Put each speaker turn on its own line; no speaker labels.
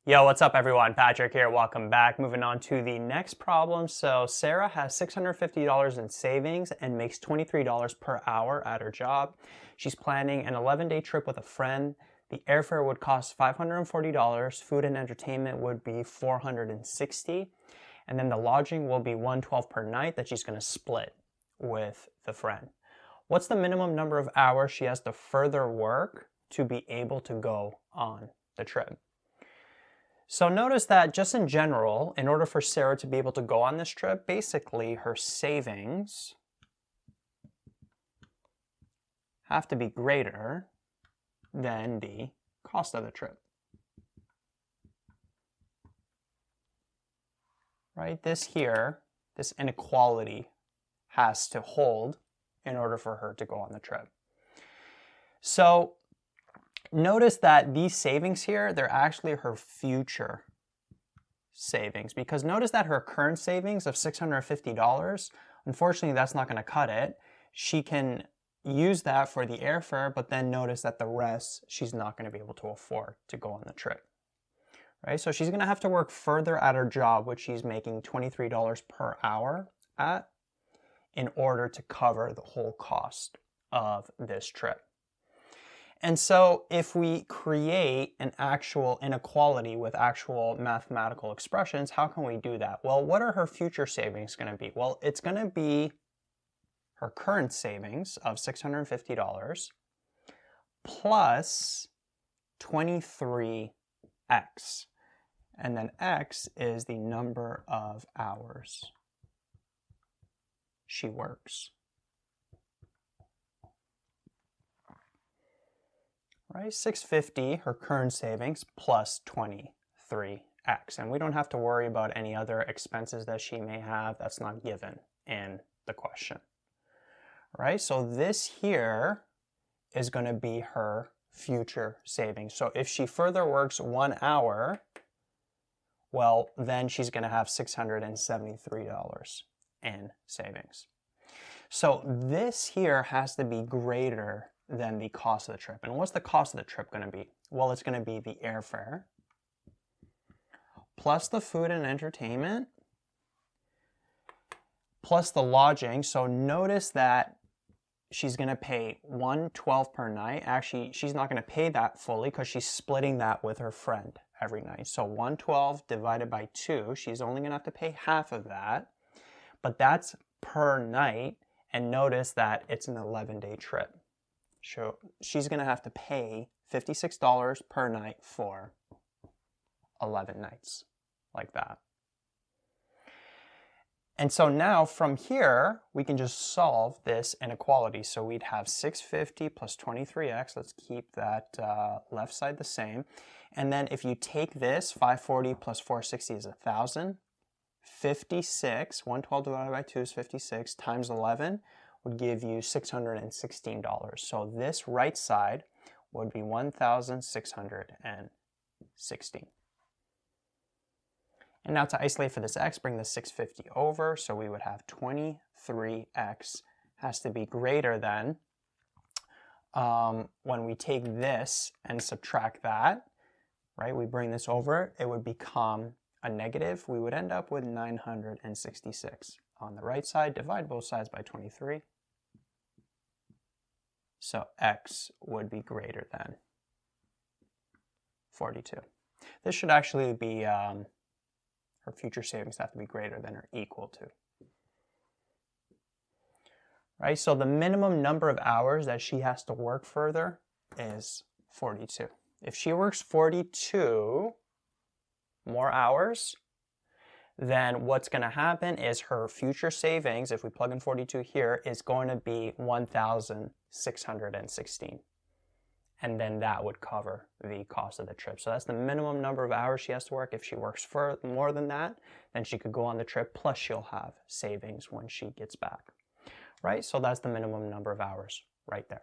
Yo, what's up everyone? Patrick here, welcome back. Moving on to the next problem. So Sarah has $650 in savings and makes $23 per hour at her job. She's planning an 11-day trip with a friend. The airfare would cost $540, food and entertainment would be $460, and then the lodging will be $112 per night that she's gonna split with the friend. What's the minimum number of hours she has to further work to be able to go on the trip? So notice that just in general, in order for Sarah to be able to go on this trip, basically her savings have to be greater than the cost of the trip. Right? This inequality has to hold in order for her to go on the trip. So notice that these savings here, they're actually her future savings, because notice that her current savings of $650, unfortunately that's not going to cut it. She can use that for the airfare, but then notice that the rest she's not going to be able to afford to go on the trip. Right? So she's going to have to work further at her job, which she's making $23 per hour at, in order to cover the whole cost of this trip. And so if we create an actual inequality with actual mathematical expressions, how can we do that? Well, what are her future savings going to be? Well, it's going to be her current savings of $650 plus 23x. And then x is the number of hours she works. Right, 650, her current savings, plus 23x. And we don't have to worry about any other expenses that she may have. That's not given in the question. Right, so this here is going to be her future savings. So if she further works 1 hour, well, then she's going to have $673 in savings. So this here has to be greater than the cost of the trip. And what's the cost of the trip going to be? Well, it's going to be the airfare plus the food and entertainment plus the lodging. So notice that she's going to pay $112 per night. Actually, she's not going to pay that fully because she's splitting that with her friend every night. So $112 divided by 2, she's only going to have to pay half of that, but that's per night. And notice that it's an 11-day trip. So she's going to have to pay $56 per night for 11 nights, like that. And so now from here, we can just solve this inequality. So we'd have 650 plus 23x. Let's keep that left side the same. And then if you take this, 540 plus 460 is 1,000. 56, 112 divided by 2 is 56, times 11 would give you $616. So this right side would be 1,616. And now to isolate for this x, bring the 650 over. So we would have 23x has to be greater than, when we take this and subtract that, right? We bring this over, it would become a negative. We would end up with 966. On the right side, divide both sides by 23. So x would be greater than 42. This should actually be, her future savings have to be greater than or equal to. Right, so the minimum number of hours that she has to work further is 42. If she works 42 more hours, then what's going to happen is her future savings, if we plug in 42 here, is going to be 1,616. And then that would cover the cost of the trip. So that's the minimum number of hours she has to work. If she works for more than that, then she could go on the trip, plus she'll have savings when she gets back. Right? So that's the minimum number of hours right there.